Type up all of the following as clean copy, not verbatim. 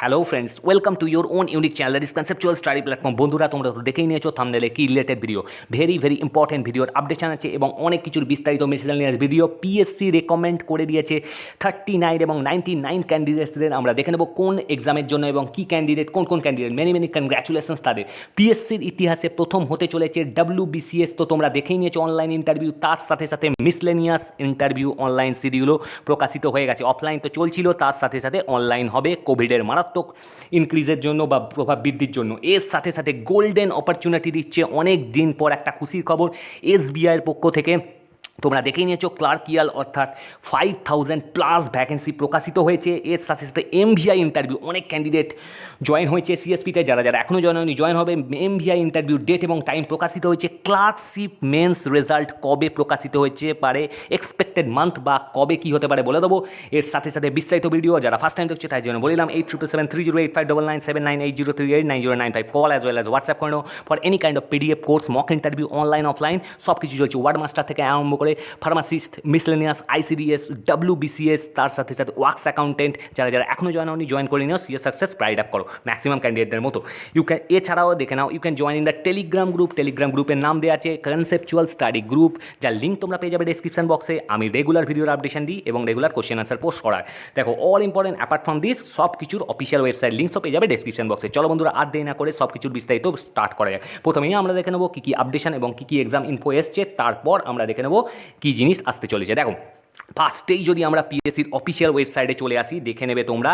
Hello friends, welcome to your own unique channel that is conceptual study platform. বন্ধুরা, তোমরা তো দেখেই নিয়েছো থাম্বনেলে কি রিলেটেড ভিডিও, ভেরি ইম্পর্টেন্ট ভিডিওর আপডেশন আছে এবং অনেক কিছুর বিস্তারিত মিসেলেনিয়াস ভিডিও। পিএসসি রেকমেন্ড করে দিয়েছে 39 এবং 99 ক্যান্ডিডেটসদের। আমরা দেখে নেবো কোন এক্সামের জন্য এবং কি ক্যান্ডিডেট, কোন ক্যান্ডিডেট। মেনি কনগ্র্যাচুলেশনস তাদের। পিএসসির ইতিহাসে প্রথম হতে চলেছে WBCS। তো তোমরা দেখেই নিয়েছো অনলাইন ইন্টারভিউ, তার সাথে সাথে মিসলেনিয়াস ইন্টারভিউ অনলাইন শিডিউলও প্রকাশিত হয়ে গেছে। অফলাইন তো চলছিল, তার সাথে সাথে অনলাইন হবে কোভিডের মারাত্মক ইনক্রিজের জন্য বা প্রভাব বৃদ্ধির জন্য। এর সাথে সাথে গোল্ডেন অপরচুনিটি দিচ্ছে অনেক দিন পর একটা খুশির খবর এসবিআইয়ের পক্ষ থেকে। তোমরা দেখেই নিয়েছো ক্লার্কিয়াল অর্থাৎ 5000+ ভ্যাকেন্সি প্রকাশিত হয়েছে। এর সাথে সাথে MVI ইন্টারভিউ, অনেক ক্যান্ডিডেট জয়েন হয়েছে সিএসপিতে। যারা এখনও জয়েন হয়নি জয়েন হবে। MVI ইন্টারভিউ ডেট এবং টাইম প্রকাশিত হয়েছে। ক্লার্কশিপ মেন্স রেজাল্ট কবে প্রকাশিত হয়েছে পারে, এক্সপেক্টেড মান্থ বা কবে কী হতে পারে বলে দেবো। এর সাথে সাথে বিস্তারিত ভিডিও যারা ফার্স্ট টাইম দেখছে তাই জন্য বললাম 8777308599798095 call as well as WhatsApp করে now for any kind of PDF course, mock interview online offline সব কিছু চলছে। ওয়ার্ড মাস্টার থেকে আরম্ভ করে ফার্মাসিস্ট, মিসলেনিয়াস, ICDS, WBCS, তার সাথে সাথে ওয়ার্কস অ্যাকাউন্টেন্ট। যারা এখনও জয়েন হয়নি জয়েন করে নিও, সিএস সাকসেস প্রাইড আপ করো ম্যাক্সিমাম ক্যান্ডিডেটদের মতো। এছাড়াও দেখে নাও you can join in the Telegram গ্রুপের নাম দেওয়া আছে কনসেপচুয়াল স্টাডি গ্রুপ, যার লিঙ্ক তোমরা পেয়ে যাবে ডিসক্রিপশন বক্সে। আমি রেগুলার ভিডিওর আপডেশন দিই এবং রেগুলার কোশ্চেন আনসার পোস্ট করার। দেখো all important apart from this সব কিছুর অফিসিয়াল ওয়েবসাইট লিঙ্কসও পেয়ে যাবে ডিসক্রিপশন বক্সে। চলো বন্ধুরা, আর দেরি না করে সব কিছুর বিস্তারিত স্টার্ট করা যায়। প্রথমেই আমরা দেখে নেবো কী আপডেশন এবং কী এক্সাম ইনফো এসছে, তারপর আমরা দেখে নেবো কী জিনিস আসতে চলেছে। দেখো ফার্স্টেই যদি আমরা পিএসসির অফিসিয়াল ওয়েবসাইটে চলে আসি, দেখে নেবে তোমরা,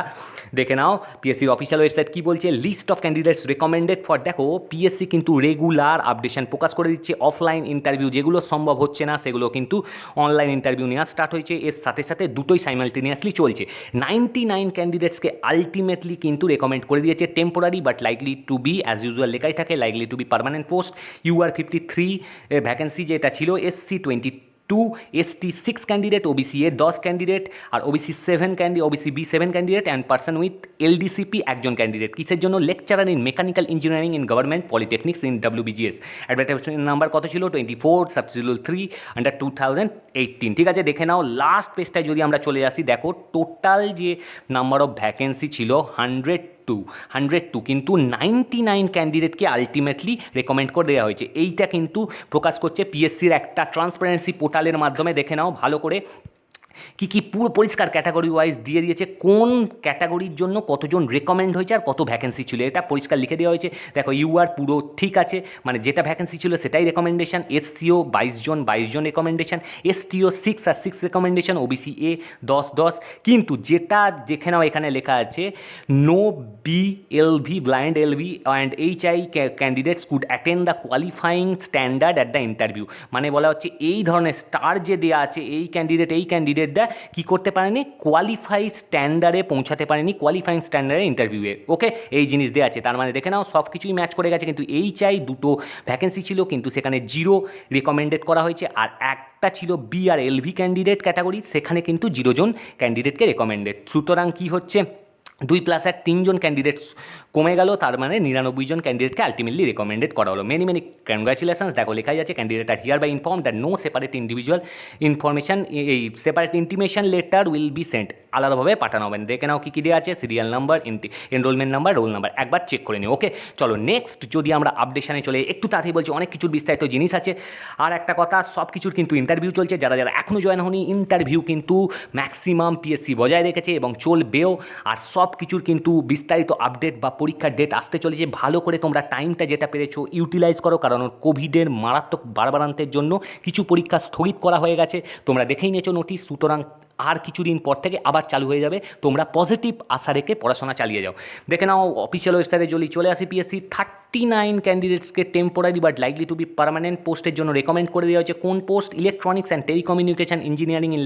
দেখে নাও পিএসসির অফিসিয়াল ওয়েবসাইট কী বলছে। List of candidates recommended for, দেখো পিএসসি কিন্তু রেগুলার আপডেশন প্রকাশ করে দিচ্ছে। অফলাইন ইন্টারভিউ যেগুলো সম্ভব হচ্ছে না সেগুলো কিন্তু অনলাইন ইন্টারভিউ নেওয়া স্টার্ট হয়েছে। এর সাথে সাথে দুটোই সাইমালটেনিয়াসলি চলছে। 99 ক্যান্ডিডেটসকে আলটিমেটলি কিন্তু রেকমেন্ড করে দিয়েছে temporary but likely to be, as usual লেখাই থাকে likely to be permanent post. UR 53 vacancy যেটা ছিল, SC 22, ST 6 candidate, OBC A 10 candidate, আর OBC B 7 candidate and person with LDCP একজন ক্যান্ডিডেট। কিসের জন্য? Lecturer in mechanical engineering in government polytechnics in WBGS। Advertisement number কত ছিল? 24 সাবসিডিউল 3 under 2018। ঠিক আছে, দেখে নাও লাস্ট পেজটায় যদি আমরা চলে আসি, দেখো টোটাল যে নাম্বার অফ ভ্যাকেন্সি ছিল 102, কিন্তু 99 ক্যান্ডিডেটকে আলটিমেটলি রেকমেন্ড করে দেওয়া হয়েছে। এইটা কিন্তু প্রকাশ করছে পিএসসির একটা ট্রান্সপারেন্সি পোর্টালের মাধ্যমে। দেখে নাও ভালো করে কী পুরো পরিষ্কার ক্যাটাগরি ওয়াইজ দিয়ে দিয়েছে, কোন ক্যাটাগরির জন্য কতজন রেকমেন্ড হয়েছে আর কত ভ্যাকেন্সি ছিল, এটা পরিষ্কার লিখে দেওয়া হয়েছে। দেখো UR পুরো ঠিক আছে, মানে যেটা ভ্যাকেন্সি ছিল সেটাই রেকমেন্ডেশন। SCO 22 জন recommendation, STO 6 recommendation, OBC A 10। কিন্তু যেটা দেখে নাও এখানে লেখা আছে no BLV blind LV and HI candidates could attend the qualifying standard at the interview. মানে বলা হচ্ছে এই ধরনের স্টার যে দেওয়া আছে এই ক্যান্ডিডেটরা কি করতে পারেনি, কোয়ালিফাই স্ট্যান্ডার্ডে পৌঁছাতে পারেনি, কোয়ালিফাইং স্ট্যান্ডার্ডে ইন্টারভিউয়ে। ওকে, এই জিনিস দেওয়া আছে, তার মানে দেখে নাও সব কিছুই ম্যাচ করে গেছে। কিন্তু HI 2 ভ্যাকেন্সি ছিল কিন্তু সেখানে 0 রেকমেন্ডেড করা হয়েছে, আর একটা ছিল B আর LV ক্যান্ডিডেট ক্যাটাগরি, সেখানে কিন্তু 0 জন ক্যান্ডিডেটকে রেকমেন্ডেড। সুতরাং কি হচ্ছে, 2+1 3 জন ক্যান্ডিডেটস কমে গেল, তার মানে 99 জন ক্যান্ডিডেটকে আলটিমেটলি রেকমেন্ডেড করা হলো। Many congratulations. দেখো লেখাই যাচ্ছে candidate are hereby inform that no separate individual information, এই separate intimation letter will be sent, আলাদাভাবে পাঠানো হবে। দেখে নাও কী দেওয়া আছে, serial number, enrolment number, roll number, একবার চেক করে নিও। ওকে, চলো নেক্সট যদি আমরা আপডেশনে চলে, একটু তাড়াতাড়ি বলছি, অনেক কিছুর বিস্তারিত জিনিস আছে। আর একটা কথা, সব কিছুর কিন্তু ইন্টারভিউ চলছে। যারা এখনও জয়েন হয়নি, ইন্টারভিউ কিন্তু ম্যাক্সিমাম পিএসসি বজায় রেখেছে এবং চলবেও। আর সব কিছুর কিন্তু বিস্তারিত আপডেট বা পরীক্ষার ডেট আসতে চলেছে। ভালো করে তোমরা টাইমটা যেটা পেরেছো ইউটিলাইজ করো, কারণ কোভিডের মারাত্মক বাড়বাড়ন্তের জন্য কিছু পরীক্ষা স্থগিত করা হয়ে গেছে। তোমরা দেখেই নিয়েছো নোটিশ, সুতরাং আর কিছুদিন পর থেকে আবার চালু হয়ে যাবে। তোমরা পজিটিভ আশা রেখে পড়াশোনা চালিয়ে যাও। দেখে নাও অফিসিয়াল ওয়েবসাইটে যদি চলে আসি, পিএসসি 39 ক্যান্ডিডেটসকে temporary but likely to be permanent পোস্টের জন্য রেকমেন্ড করে দেওয়া হয়েছে। কোন পোস্ট? Electronics and telecommunication engineering in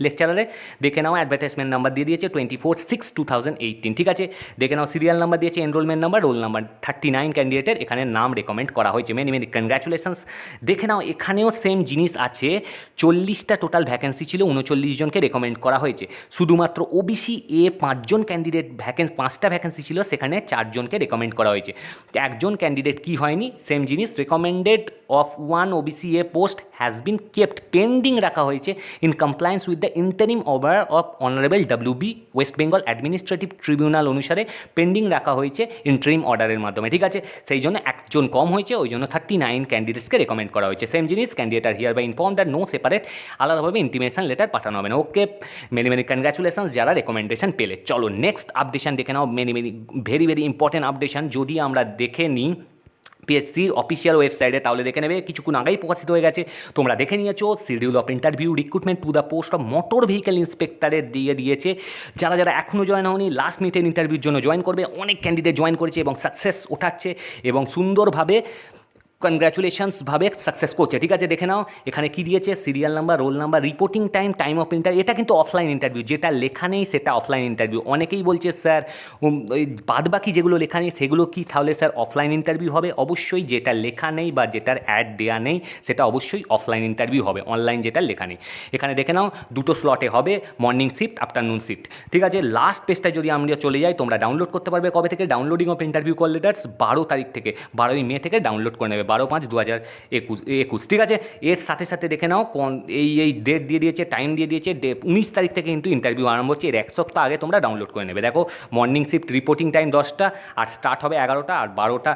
লেকচারারে। দেখে নাও অ্যাডভার্টাইজমেন্ট নাম্বার দিয়ে দিয়েছে 24/6/2018। ঠিক আছে, দেখে নাও সিরিয়াল নাম্বার দিয়েছে, এনরোলমেন্ট নাম্বার, রোল নাম্বার। 39 ক্যান্ডিডেটের এখানে নাম রেকমেন্ড করা হয়েছে। Many congratulations. দেখে নাও এখানেও সেম জিনিস আছে, 40টা টোটাল ভ্যাকেন্সি ছিল, 39 জনকে রেকমেন্ড করা হয়েছে। শুধুমাত্র OBC A 5 জন ক্যান্ডিডেট, 5টা ভ্যাকেন্সি ছিল, সেখানে 4 জনকে রেকমেন্ড করা হয়েছে। একজন ক্যান্ডিডেট কি হয়নি, সেম জিনিস recommended of one OBC-A post has been kept, pending রাখা হয়েছে in compliance with the interim order of honourable WB West Bengal administrative tribunal অনুসারে পেন্ডিং রাখা হয়েছে ইন্টারিম অর্ডারের মাধ্যমে। ঠিক আছে, সেই জন্য একজন কম হয়েছে, ওই জন্য 39 ক্যান্ডিডেটসকে রেকমেন্ড করা হয়েছে। সেম জিনিস, candidate are hereby inform that no separate, আলাদাভাবে ইন্টিমেশন লেটার পাঠানো হবে না। ওকে, মেনি মেনি কনগ্রাচুলেশনস যারা রেকমেন্ডেশন পেলে। চলো নেক্সট আপডেশন দেখে নাও, many many very very important updation. যদি আমরা দেখে নিই পিএসসির অফিসিয়াল ওয়েবসাইটে, তাহলে দেখে নেবে কিছুক্ষণ আগেই প্রকাশিত হয়ে গেছে, তোমরা দেখে নিয়েছো। Schedule of interview recruitment to the post of motor vehicle ইন্সপেক্টরের দিয়ে দিয়েছে। যারা যারা এখনও জয়েন হয়নি, লাস্ট মিনিটের ইন্টারভিউর জন্য জয়েন করবে। অনেক ক্যান্ডিডেট জয়েন করেছে এবং সাকসেস ওঠাচ্ছে এবং সুন্দরভাবে কনগ্র্যাচুলেশনস ভাবে সাকসেস করছে। ঠিক আছে, দেখে নাও এখানে কি দিয়েছে, serial number, roll number, reporting time, time of interview. এটা কিন্তু অফলাইন ইন্টারভিউ, যেটা লেখা নেই সেটা অফলাইন ইন্টারভিউ। অনেকেই বলছে স্যার ওই বাদ বাকি যেগুলো লেখা নেই সেগুলো কি, তাহলে স্যার অফলাইন ইন্টারভিউ হবে? অবশ্যই যেটা লেখা নেই বা যেটার অ্যাড দেওয়া নেই সেটা অবশ্যই অফলাইন ইন্টারভিউ হবে, অনলাইন যেটা লেখা নেই। এখানে দেখে নাও দুটো স্লটে হবে, মর্নিং শিফট, আফটারনুন শিফট। ঠিক আছে, লাস্ট পেজটায় যদি আমরা চলে যাই, তোমরা ডাউনলোড করতে পারবে কবে থেকে, downloading of interview call letters 12 তারিখ থেকে, 12ই মে থেকে ডাউনলোড করে নেবে, 12/5/2021। ঠিক আছে, এর সাথে সাথে দেখে নাও এই ডেট দিয়ে দিয়েছে, টাইম দিয়ে দিয়েছে, 19 তারিখ থেকে কিন্তু ইন্টারভিউ আরম্ভ হচ্ছে। এর এক সপ্তাহ আগে তোমরা ডাউনলোড করে নেবে। দেখো মর্নিং শিফট রিপোর্টিং টাইম 10টা, আর স্টার্ট হবে 11টা, আর 12টা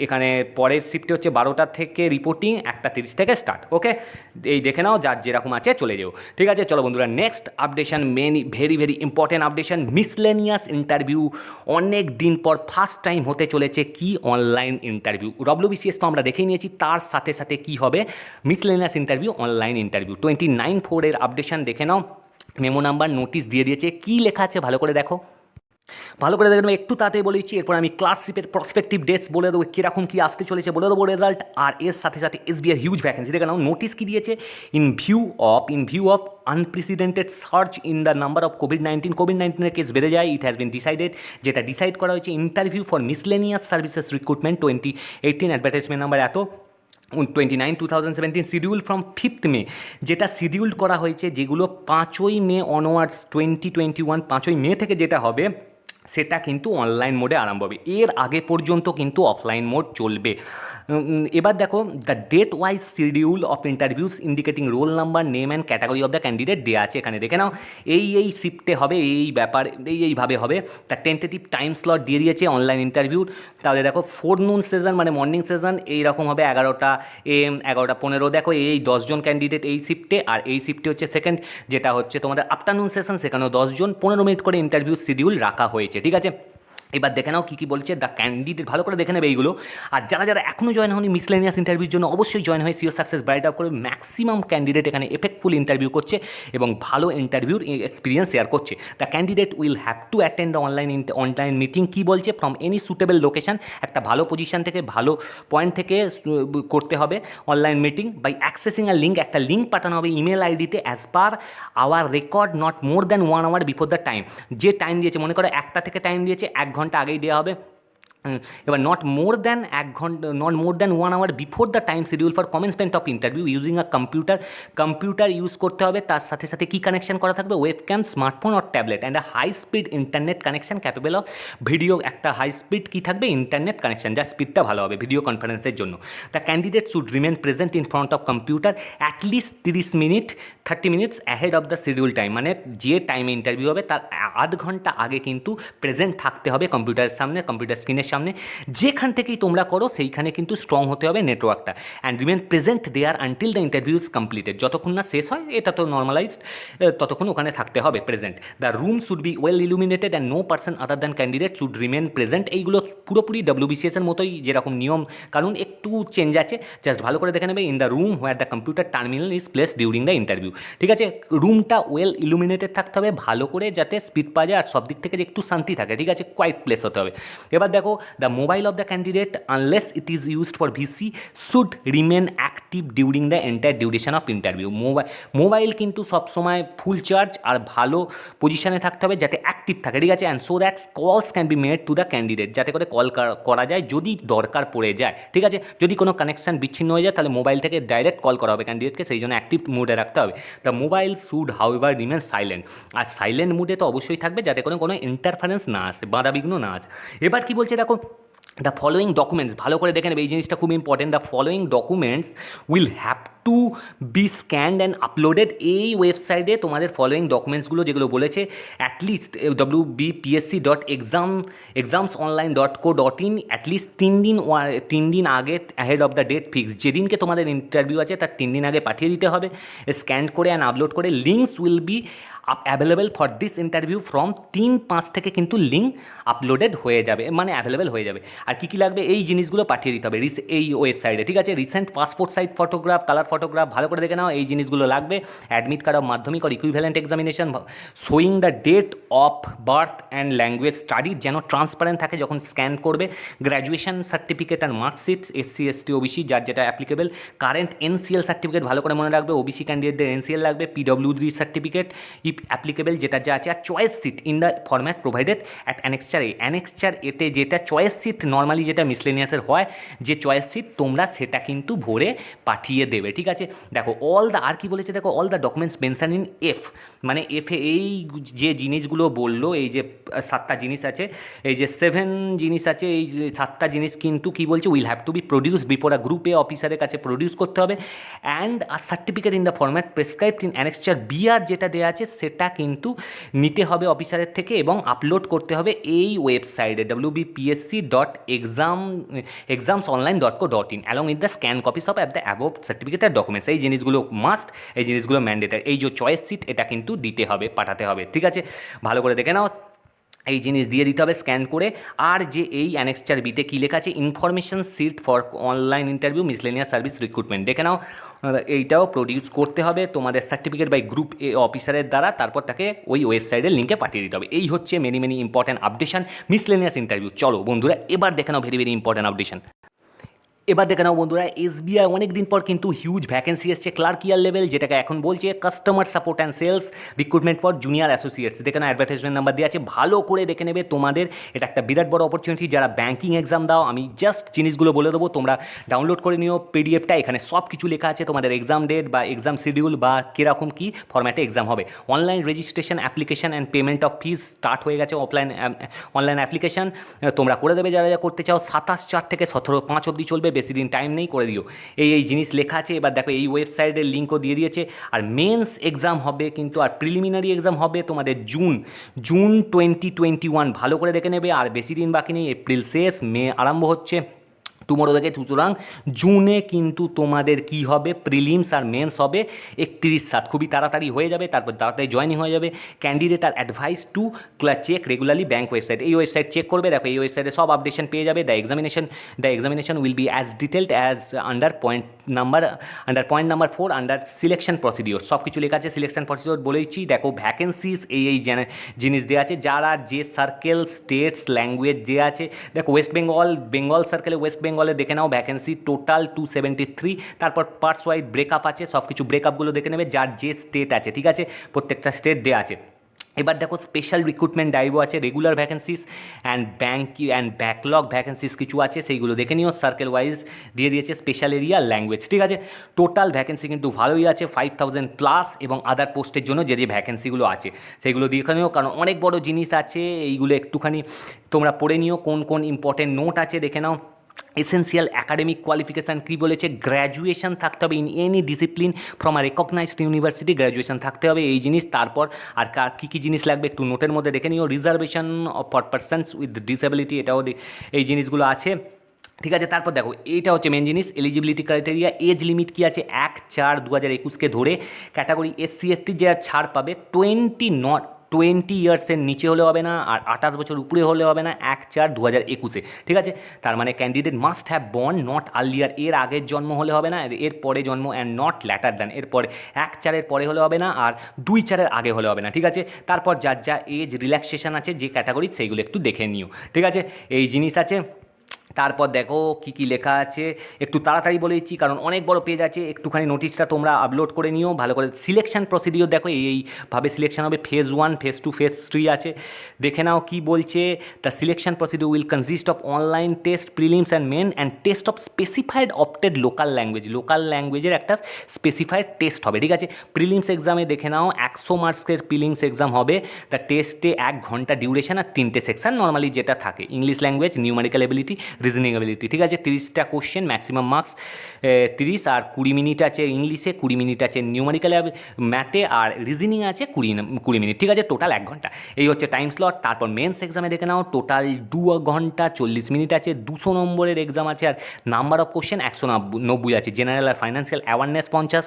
এখানে পরের শিফটে হচ্ছে 12টা থেকে রিপোর্টিং, 1:30 থেকে স্টার্ট। ওকে, এই দেখে নাও, যার যেরকম আছে চলে যাও। ঠিক আছে, চলো বন্ধুরা next updation, very very important updation, miscellaneous interview. অনেক দিন পর ফার্স্ট টাইম হতে চলেছে কি, অনলাইন ইন্টারভিউ। ডব্লিউবিসিএস তো আমরা দেখেই নিয়েছি, তার সাথে সাথে কি হবে, মিসলেনিয়াস ইন্টারভিউ, অনলাইন ইন্টারভিউ। 29/4 এর আপডেশন দেখে নাও, মেমো নাম্বার, নোটিশ দিয়ে দিয়েছে। কি লেখা আছে ভালো করে দেখো, ভালো করে দেখবেন। একটু তাড়াতাড়ি বলেছি, এরপর আমি ক্লার্কশিপের প্রসপেক্টিভ ডেটস বলে দেবো, কীরকম কী আসতে চলেছে বলে দেবো, রেজাল্ট, আর এর সাথে সাথে এসবিআই হিউজ ভ্যাকেন্সি। দেখে নাও নোটিশ কী দিয়েছে, in view of unprecedented search in the number of COVID-19 case বেড়ে যায়, ইট হ্যাজ বিন ডিসাইডেড, যেটা ডিসাইড করা হয়েছে, interview for miscellaneous services recruitment 2018, advertisement number এত 29/2017, শিডিউল ফ্রম 5th মে, যেটা শিডিউল করা হয়েছে, যেগুলো 5ই মে অনওয়ার্ডস 2021, 5ই মে থেকে যেটা হবে সেটা কিন্তু অনলাইন মোডে আরম্ভ হবে। এর আগে পর্যন্ত কিন্তু অফলাইন মোড চলবে। এবার দেখো, the date wise schedule of interviews indicating roll number, name and category of the candidate দেওয়া আছে এখানে। দেখে নাও এই শিফটে হবে, এই ব্যাপার এইভাবে হবে। তার টেন্টেটিভ টাইম স্লট দিয়ে দিয়েছে অনলাইন ইন্টারভিউর। তাহলে দেখো ফোরনুন সেশন মানে মর্নিং সেশন এইরকম হবে 11টা AM, 11:15। দেখো এই 10 জন ক্যান্ডিডেট এই শিফটে, আর এই শিফটে হচ্ছে সেকেন্ড যেটা হচ্ছে তোমাদের আফটারনুন সেশন, সেখানেও 10 জন, 15 মিনিট করে ইন্টারভিউ শিডিউল রাখা হয়েছে। ঠিক আছে, এবার দেখে নাও কী কী বলছে দ্য ক্যান্ডিডেট, ভালো করে দেখে নেবে এইগুলো। আর যারা যারা এখনও জয়েন হয়নি মিসলেনিয়াস ইন্টারভিউর জন্য, অবশ্যই জয়েন হয়ে সিওর সাকসেস ব্রাইট আপ করে। ম্যাক্সিমাম ক্যান্ডিডেট এখানে এফেক্টফুল ইন্টারভিউ করছে এবং ভালো ইন্টারভিউর এক্সপিরিয়েন্স শেয়ার করছে। The candidate will have to attend the online meeting. কী বলছে, ফ্রম এনি সুটেবল লোকেশন, একটা ভালো পজিশন থেকে, ভালো পয়েন্ট থেকে করতে হবে online meeting, by accessing a link, একটা লিঙ্ক পাঠানো হবে ইমেল আইডিতে, as per our record, not more than 1 hour before the time. যে টাইম দিয়েছে, মনে করো 1টা থেকে টাইম দিয়েছে, 1 ঘন্টা আগেই দেওয়া হবে। এবার not more than 1 hour before the time schedule for commencement of interview, using a computer use করতে হবে। তার সাথে সাথে কী কানেকশন করা থাকবে, webcam, smartphone or tablet, and a high speed internet connection capable of video. একটা হাই স্পিড কী থাকবে, ইন্টারনেট কানেকশন, যার স্পিডটা ভালো হবে ভিডিও কনফারেন্সের জন্য। The candidate should remain present in front of computer at least 30 minutes ahead of the schedule time, মানে যে টাইমে ইন্টারভিউ হবে তার আধ ঘন্টা আগে কিন্তু প্রেজেন্ট থাকতে হবে কম্পিউটারের সামনে, কম্পিউটার স্ক্রিনের সামনে। যেখান থেকেই তোমরা করো সেইখানে কিন্তু স্ট্রং হতে হবে নেটওয়ার্কটা। And remain present there until the interview is completed, যতক্ষণ না শেষ হয়, এটা তো নর্মালাইজড, ততক্ষণ ওখানে থাকতে হবে present. The room should be well illuminated and no person other than candidate should remain present. এইগুলো পুরোপুরি ডব্লিউবিসিএসের মতোই, যেরকম নিয়ম কানুন একটু চেঞ্জ আছে, জাস্ট ভালো করে দেখে নেবে। In the room where the computer terminal is place during the interview. ঠিক আছে, রুমটা ওয়েল ইলুমিনেটেড থাকতে হবে, ভালো করে যাতে স্পিড পাওয়া যায় আর সব দিক থেকে একটু শান্তি থাকে। ঠিক আছে, কোয়াইট প্লেস হতে হবে। এবার দেখো, the mobile off the candidate unless it is used for VC should remain active during the entire duration of interview. Mobile কিন্তু সবসময় ফুল চার্জ আর ভালো পজিশনে থাকতে হবে, যাতে অ্যাক্টিভ থাকে। ঠিক আছে, অ্যান্ড সো দ্যাট কলস can be made to the candidate, যাতে করে কল করা যায় যদি দরকার পড়ে যায়। ঠিক আছে, যদি কোনো কানেকশন বিচ্ছিন্ন হয়ে যায় তাহলে মোবাইল থেকে ডাইরেক্ট কল করা হবে ক্যান্ডিডেটকে, সেই জন্য অ্যাক্টিভ মুডে রাখতে হবে। The mobile should however remain silent, আর সাইলেন্ট মুডে তো অবশ্যই থাকবে যাতে করে কোনো ইন্টারফারেন্স না আসে, বাধাবিঘ্ন না আসে। এবার কি বলছে দেখো, দ্য ফলোয়িং ডকুমেন্টস ভালো করে দেখে নেবে, এই জিনিসটা খুব important. The following documents will have to be scanned and uploaded. এই ওয়েবসাইটে তোমাদের ফলোয়িং ডকুমেন্টসগুলো যেগুলো বলেছে অ্যাটলিস্ট wbpsc.examsonline.co.in অ্যাটলিস্ট 3 দিন আগে, ahead of the date fix, যেদিনকে তোমাদের ইন্টারভিউ আছে তার 3 দিন আগে পাঠিয়ে দিতে হবে, স্ক্যান করে অ্যান্ড আপলোড করে। Links will be available for this interview from 3-5 থেকে কিন্তু লিঙ্ক আপলোডেড হয়ে যাবে, মানে অ্যাভেলেবেল হয়ে যাবে। আর কী কী লাগবে এই জিনিসগুলো পাঠিয়ে দিতে হবে এই ওয়েবসাইটে, ঠিক আছে। Recent passport size photograph, colour photograph, ভালো করে দেখে নাও এই জিনিসগুলো লাগবে। Admit card of Madhyamik or equivalent examination showing the date of birth and language study, যেন ট্রান্সপারেন্ট থাকে যখন স্ক্যান করবে। Graduation certificate or marksheet, SC ST OBC যার যেটা অ্যাপ্লিকেবল। কারেন্ট এনসিএল সার্টিফিকেট ভালো করে মনে রাখবে, ওবিসি ক্যান্ডিডেটদের এনসিএল লাগবে। পিডব্লিউডি সার্টিফিকেট ইফ অ্যাপ্লিকেবল, যেটা যা আছে। আর choice seat in the format provided at annexure A. Annexure এতে যেটা চয়েস সিট নর্মালি যেটা মিসলেনিয়াসের হয়, যে চয়েস সিট তোমরা সেটা কিন্তু ভরে পাঠিয়ে দেবে, ঠিক আছে। দেখো অল দ্য, আর কি বলেছে দেখো, all the documents mention in F, মানে এফে এই যে জিনিসগুলো বললো, এই যে 7টা জিনিস আছে, এই যে 7 জিনিস আছে, এই যে 7টা জিনিস কিন্তু কি বলছে, will have to be produce before a group A officer কাছে প্রডিউস করতে হবে। And or certificate in the format prescribed in annexure B, আর যেটা দেওয়া আছে সেটা কিন্তু নিতে হবে অফিসারের থেকে এবং আপলোড করতে হবে এই ওয়েবসাইটে wbpsc.examsonline.co.in along with the scan copies of the above certificate আর ডকুমেন্টস। এই জিনিসগুলো মাস্ট, এই জিনিসগুলো ম্যান্ডেটারি। এই যে চয়েস সিট এটা কিন্তু দিতে হবে, পাঠাতে হবে, ঠিক আছে। ভালো করে দেখে নাও, এই জিনিস দিয়ে দিতে হবে স্ক্যান করে। আর যে এই অ্যানেক্সচার বিতে কী লেখা আছে, information sheet for online interview miscellaneous service recruitment, দেখে নাও এইটাও প্রডিউস করতে হবে তোমাদের সার্টিফিকেট বাই গ্রুপ এ অফিসারের দ্বারা, তারপর তাকে ওই ওয়েবসাইটের লিঙ্কে পাঠিয়ে দিতে হবে। এই হচ্ছে many important updation miscellaneous interview. চলো বন্ধুরা এবার দেখে নাও ভেরি ইম্পর্ট্যান্ট আপডেশন। এবার দেখে নাও বন্ধুরা, এসবিআই অনেক দিন পর কিন্তু হিউজ ভ্যাকেন্সি এসছে ক্লার্কিয়াল লেভেল, যেটাকে এখন বলছে customer support and sales recruitment for junior associates. দেখে নাও অ্যাডভার্টাইজমেন্ট নাম্বার দিয়ে আছে, ভালো করে দেখে নেবে। তোমাদের এটা একটা বিরাট বড় অপরচুনিটি যারা ব্যাঙ্কিং এক্সাম দাও। আমি জাস্ট জিনিসগুলো বলে দেবো, তোমরা ডাউনলোড করে নিও পিডিএফটা, এখানে সব কিছু লেখা আছে, তোমাদের এক্সাম ডেট বা এক্সাম শিডিউল বা কীরকম কী ফরম্যাটে এক্সাম হবে। Online registration application and payment of fees start হয়ে গেছে। অনলাইন অ্যাপ্লিকেশন তোমরা করে দেবে যারা যা করতে চাও। 27/4 থেকে 17/5 অবধি চলবে, বেশি দিন টাইম নেই, করে দিও। এই জিনিস লেখা আছে। এবার দেখো এই ওয়েবসাইটের লিঙ্কও দিয়ে দিয়েছে। আর মেন্স এক্সাম হবে কিন্তু, আর প্রিলিমিনারি এক্সাম হবে তোমাদের জুন 2021, ভালো করে দেখে নেবে। আর বেশি দিন বাকি নেই, এপ্রিল শেষ, মে আরম্ভ হচ্ছে টুমোরো থেকে। সুতরাং জুনে কিন্তু তোমাদের কি হবে, প্রিলিমস আর মেন্স হবে 31/7, খুবই তাড়াতাড়ি হয়ে যাবে, তারপর তাড়াতাড়ি জয়েনিং হয়ে যাবে। Candidate are advise to check regularly bank website, এই ওয়েবসাইট চেক করবে। দেখো এই ওয়েবসাইটে সব আপডেশন পেয়ে যাবে। The examination will be as detailed as under point number 4 under selection procedure, সব কিছু লেখা আছে। সিলেকশন প্রসিডিওর বলেইছি। দেখো ভ্যাকেন্সিস এই জিনিস দেওয়া আছে, যারা যে সার্কেল, স্টেটস, ল্যাঙ্গুয়েজ দেওয়া আছে। দেখো ওয়েস্ট বেঙ্গল সার্কেলে, ওয়েস্ট বেঙ্গলে দেখে নাও ভ্যাকেন্সি টোটাল 273। তারপর পার্টস ওয়াইজ ব্রেকআপ আছে, সব কিছু ব্রেকআপগুলো দেখে নেবে যার যে স্টেট আছে, ঠিক আছে, প্রত্যেকটা স্টেট দেওয়া আছে। এবার দেখো স্পেশাল রিক্রুটমেন্ট ড্রাইভও আছে, regular vacancies and backlog vacancies কিছু আছে, সেইগুলো দেখে নিও। সার্কেল ওয়াইজ দিয়ে দিয়েছে, স্পেশাল এরিয়া, ল্যাঙ্গুয়েজ, ঠিক আছে। টোটাল ভ্যাকেন্সি কিন্তু ভালোই আছে, 5000+ এবং আদার পোস্টের জন্য যে ভ্যাকেন্সিগুলো আছে সেইগুলো দেখে নিও, কারণ অনেক বড় জিনিস আছে। এইগুলো একটুখানি তোমরা পড়ে নিও, কোন ইম্পর্টেন্ট নোট আছে দেখে নাও। এসেন্সিয়াল অ্যাকাডেমিক কোয়ালিফিকেশান কী বলেছে, গ্র্যাজুয়েশন থাকতে হবে in any discipline from a recognized university, graduation থাকতে হবে এই জিনিস। তারপর আর কী জিনিস লাগবে একটু নোটের মধ্যে দেখে নিও। Reservation for persons with disability, এটাও এই জিনিসগুলো আছে, ঠিক আছে। তারপর দেখো এইটা হচ্ছে মেন জিনিস, এলিজিবিলিটি ক্রাইটেরিয়া। এজ লিমিট কী আছে, 1/4/2021 ধরে ক্যাটাগরি SC ST যে ছাড় পাবে 20 ইয়ার্সের নিচে হলে হবে না, আর 28 বছর উপরে হলে হবে না 1/4/2021, ঠিক আছে। তার মানে candidate must have born not earlier, এর আগের জন্ম হলে হবে না, এর পরে জন্ম, অ্যান্ড নট ল্যাটার দ্যান, এরপরে 1/4 পরে হলে হবে না, আর 2/4 আগে হলে হবে না, ঠিক আছে। তারপর যার যা এজ রিল্যাক্সেশন আছে যে ক্যাটাগরি, সেইগুলো একটু দেখে নিও, ঠিক আছে। এই জিনিস আছে। তারপর দেখো কী লেখা আছে, একটু তাড়াতাড়ি বলে দিচ্ছি কারণ অনেক বড় পেজ আছে, একটুখানি নোটিশটা তোমরা আপলোড করে নিও ভালো করে। সিলেকশন প্রসিডিওর দেখো এইভাবে সিলেকশন হবে, ফেজ 1, ফেজ 2, ফেজ 3 আছে, দেখে নাও কি বলছে। The selection procedure will consist of online test, prelims and main, and test of specified opted local ল্যাঙ্গুয়েজের একটা স্পেসিফাইড টেস্ট হবে, ঠিক আছে। প্রিলিমস এক্সামে দেখে নাও 100 মার্কসের প্রিলিমস এক্সাম হবে। দ্য টেস্টে 1 ঘন্টা ডিউরেশন আর 3টে সেকশন নর্মালি যেটা থাকে, English language, numerical ability, reasoning ability, ঠিক আছে। 30টা কোশ্চেন, ম্যাক্সিমাম মার্কস 30, আর 20 মিনিট আছে ইংলিশে, 20 মিনিট আছে নিউমারিক্যাল ম্যাথে, আর রিজনিং আছে 20 মিনিট, ঠিক আছে। টোটাল 1 ঘন্টা, এই হচ্ছে টাইম স্লট। তারপর মেন্স এক্সামে দেখে নাও, টোটাল 2 ঘন্টা 40 মিনিট আছে, 200 নম্বরের এক্সাম আছে, আর নাম্বার অফ কোশ্চেন 190 আছে। জেনারেল আর ফাইন্যান্সিয়াল অ্যাওয়ারনেস 50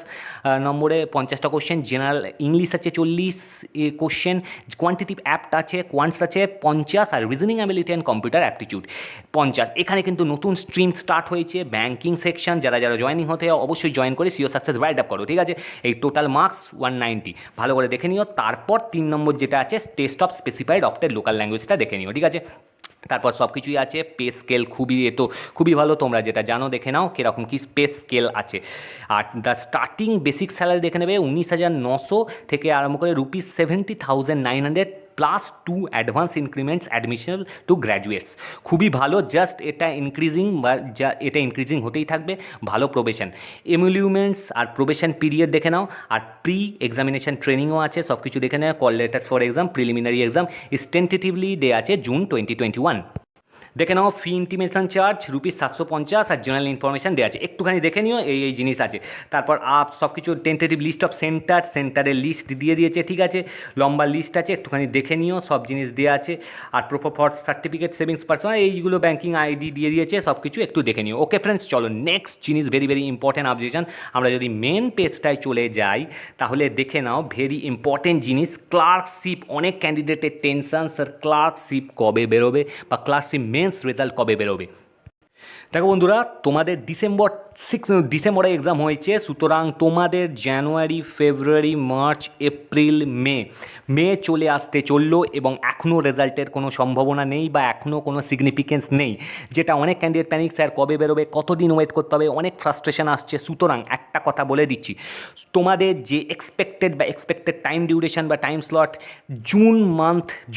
নম্বরে 50টা কোশ্চেন, জেনারেল ইংলিশ আছে 40 কোশ্চেন, কোয়ান্টিটিভ অ্যাপ্ট আছে, কোয়ান্টস আছে 50, আর reasoning ability and computer aptitude 50। এখানে কিন্তু নতুন স্ট্রিম স্টার্ট হয়েছে, ব্যাঙ্কিং সেকশন। যারা যারা জয়েনিং হতে অবশ্যই জয়েন করে সিও সাকসেস রাইট আপ করো, ঠিক আছে। এই টোটাল মার্কস 190, ভালো করে দেখে নিও। তারপর 3 নম্বর যেটা আছে, টেস্ট অফ স্পেসিফাইড অফটের লোকাল ল্যাঙ্গুয়েজটা দেখে নিও, ঠিক আছে। তারপর সব কিছুই আছে, পে স্কেল খুবই ভালো, তোমরা যেটা জানো দেখে নাও কীরকম কী পে স্কেল আছে। আর দ্য স্টার্টিং বেসিক স্যালারি দেখে নেবে 19,900 থেকে আরম্ভ করে ₹70,900 plus 2 advance increments admission to graduates. খুবই ভালো, জাস্ট এটা ইনক্রিজিং, বা এটা ইনক্রিজিং হতেই থাকবে। ভালো প্রবেশন, এমুলিউমেন্টস আর প্রবেশন পিরিয়ড দেখে নাও, আর প্রি এক্সামিনেশন ট্রেনিংও আছে, সব কিছু দেখে নাও। Call letters for exam, preliminary exam tentatively দেওয়া আছে জুন 2021। দেখে নাও ফি ইন্টিমেশন চার্জ ₹750, আর জেনারেল ইনফরমেশান দেওয়া আছে, একটুখানি দেখে নিও, এই জিনিস আছে। তারপর সব কিছু টেন্টেটিভ লিস্ট অফ সেন্টারের লিস্ট দিয়ে দিয়েছে, ঠিক আছে। লম্বা লিস্ট আছে, একটুখানি দেখে নিও, সব জিনিস দেওয়া আছে। আর proof of certificate, savings personal, এইগুলো ব্যাঙ্কিং আইডি দিয়ে দিয়েছে, সব কিছু একটু দেখে নিও। ওকে ফ্রেন্ডস, চলো নেক্সট জিনিস, ভেরি ভেরি ইম্পর্টেন্ট অবজেকশন। আমরা যদি মেন পেজটায় চলে যাই, তাহলে দেখে নাও ভেরি ইম্পর্টেন্ট জিনিস, ক্লার্কশিপ। অনেক ক্যান্ডিডেটের টেনশন, স্যার ক্লার্কশিপ কবে বেরোবে, বা ক্লার্কশিপ রেজাল্ট কবে বেরোবে। দেখো বন্ধুরা, তোমাদের ডিসেম্বরে এক্সাম হয়েছে, সুতরাং তোমাদের জানুয়ারি, ফেব্রুয়ারি, মার্চ, এপ্রিল, মে চলে আসতে চললো, এবং এখনও রেজাল্টের কোনো সম্ভাবনা নেই, বা এখনও কোনো সিগনিফিকেন্স নেই, যেটা অনেক ক্যান্ডিডেট প্যানিক, স্যার কবে বেরোবে, কতদিন ওয়েট করতে হবে, অনেক ফ্রাস্ট্রেশন আসছে। সুতরাং একটা কথা বলে দিচ্ছি, তোমাদের যে এক্সপেক্টেড টাইম ডিউরেশন বা টাইম স্লট,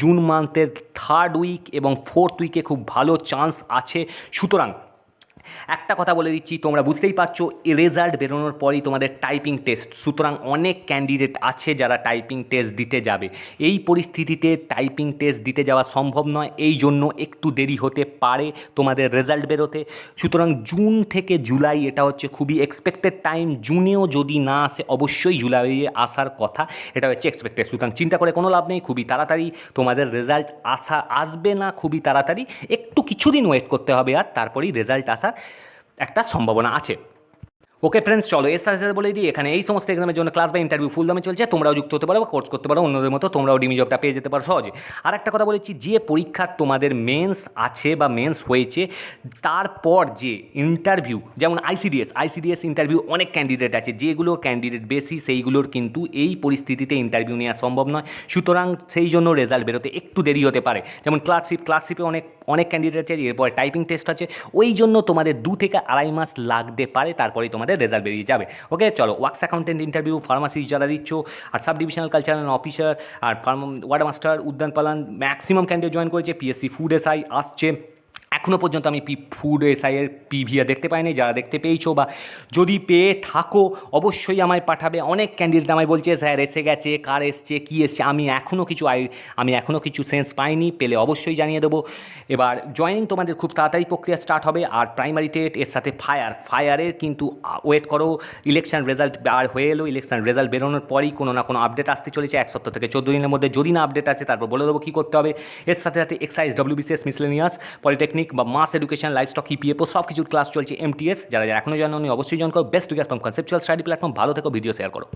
জুন মান্থের 3rd উইক এবং 4th উইকে খুব ভালো চান্স আছে। সুতরাং একটা কথা বলে দিচ্ছি, তোমরা বুঝতেই পারছো, রেজাল্ট বেরোনোর পরই তোমাদের টাইপিং টেস্ট। সুতরাং অনেক ক্যান্ডিডেট আছে যারা টাইপিং টেস্ট দিতে যাবে। এই পরিস্থিতিতে টাইপিং টেস্ট দিতে যাওয়া সম্ভব নয়, এই জন্য একটু দেরি হতে পারে তোমাদের রেজাল্ট বেরোতে। সুতরাং জুন থেকে জুলাই এটা হচ্ছে খুবই এক্সপেক্টেড টাইম। জুনেও যদি না আসে, অবশ্যই জুলাইয়ে আসার কথা, এটা হচ্ছে এক্সপেক্টেড। সুতরাং চিন্তা করে কোনো লাভ নেই, খুবই তাড়াতাড়ি তোমাদের রেজাল্ট আসবে না, খুবই তাড়াতাড়ি, একটু কিছুদিন ওয়েট করতে হবে, আর তারপরেই রেজাল্ট আসার একটা সম্ভাবনা আছে। ওকে ফ্রেন্ডস, চলো এর সাথে সাথে বলে দিই, এখানে এই সমস্ত এক্সামের জন্য ক্লাস বা ইন্টারভিউ ফুল দামে চলছে, তোমরাও যুক্ত হতে পারো বা কোর্স করতে পারো অন্যদের মতো, তোমরাও ডিমি জবটা পেয়ে যেতে পারো সহজে। আর একটা কথা বলেছি, যে পরীক্ষা তোমাদের মেন্স আছে বা মেন্স হয়েছে, তারপর যে ইন্টারভিউ, যেমন আইসিডিএস ইন্টারভিউ, অনেক ক্যান্ডিডেট আছে, যেগুলো ক্যান্ডিডেট বেশি, সেইগুলোর কিন্তু এই পরিস্থিতিতে ইন্টারভিউ নেওয়া সম্ভব নয়। সুতরাং সেই জন্য রেজাল্ট বেরোতে একটু দেরি হতে পারে। যেমন ক্লার্কশিপে অনেক ক্যান্ডিডেট আছে, এরপরে টাইপিং টেস্ট আছে, ওই জন্য তোমাদের 2 থেকে আড়াই মাস লাগতে পারে, তারপরেই তোমাদের রেজাল্ট বেরিয়ে যাবে। ওকে চলো, ওয়ার্কস অ্যাকাউন্টেন্ট ইন্টারভিউ, ফার্মাসি যারা দিচ্ছ, আর সাব ডিভিশনাল কালচারাল অফিসার, আর ওয়ার্ড মাস্টার, উদ্যান পালন, ম্যাক্সিমাম ক্যান্ডিডেট জয়েন করেছে। পিএসসি ফুড এসআই আসছে, এখনও পর্যন্ত আমি ফুড এসআইয়ের পিভিআর দেখতে পাইনি। যারা দেখতে পেয়েছো বা যদি পেয়ে থাকো, অবশ্যই আমায় পাঠাবে। অনেক ক্যান্ডিডেট আমায় বলছে, স্যার এসে গেছে, কার এসছে, কী এসছে, আমি এখনও কিছু সেন্স পাইনি, পেলে অবশ্যই জানিয়ে দেবো। এবার জয়েনিং তোমাদের খুব তাড়াতাড়ি প্রক্রিয়া স্টার্ট হবে। আর প্রাইমারি টেট, এর সাথে ফায়ারের কিন্তু ওয়েট করো। ইলেকশন রেজাল্ট হয়ে এলো, ইলেকশন রেজাল্ট বেরোনোর পরই কোনো না কোনো আপডেট আসতে চলেছে, 1 সপ্তাহ থেকে 14 দিনের মধ্যে। যদি না আপডেট আছে, তারপর বলে দেবো কী করতে হবে। এর সাথে সাথে এক্সাইজ, WBCS, মিসলেনিয়াস, পলিটেকনিক বা মাস এডুকেশন, লাইভস্টক, ইপিএফও সব কিছুর ক্লাস চলছে। MTS যারা এখনও জানো, অবশ্যই জয়েন করো। Best to get from conceptual study platform. ভালো থেকো, ভিডিও শেয়ার করো।